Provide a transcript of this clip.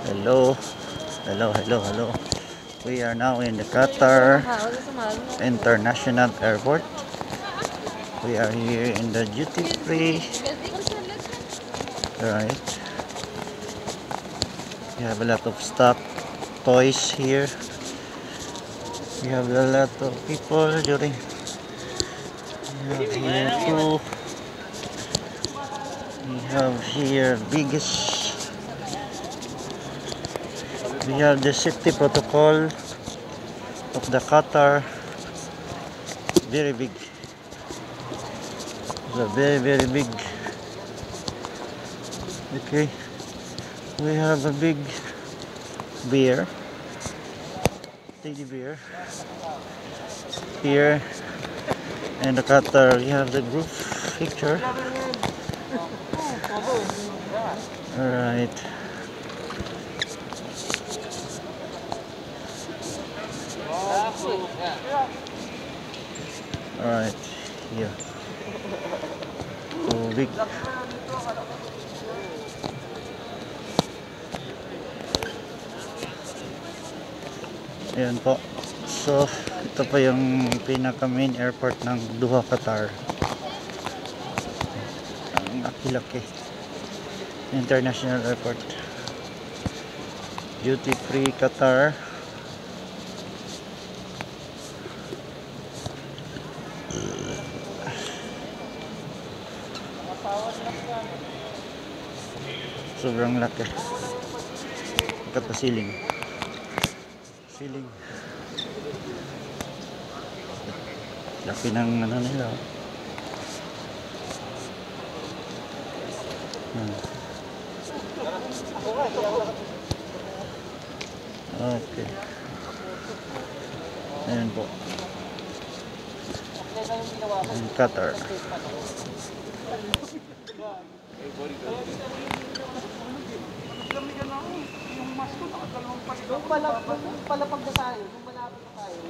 Hello, hello. We are now in the Qatar International Airport. We are here in the duty free. Right. We have a lot of stock toys here. We have a lot of people during. We have here too. We have here biggest. We have the safety protocol of the Qatar. Very big. It's a very big. Okay. We have a big bear. Teddy bear. Here. And the Qatar, we have the group picture. Alright. Alright, here. So big. Ayan po. So, ito pa yung pinaka main airport ng Doha, Qatar. Ang laki-laki. International Airport. Duty free Qatar. Sobrang laki. Ito ceiling. Laki ng ano nila. Okay. Ayan po. In Qatar. Yung pala pagdasahin, yung malapit na tayo.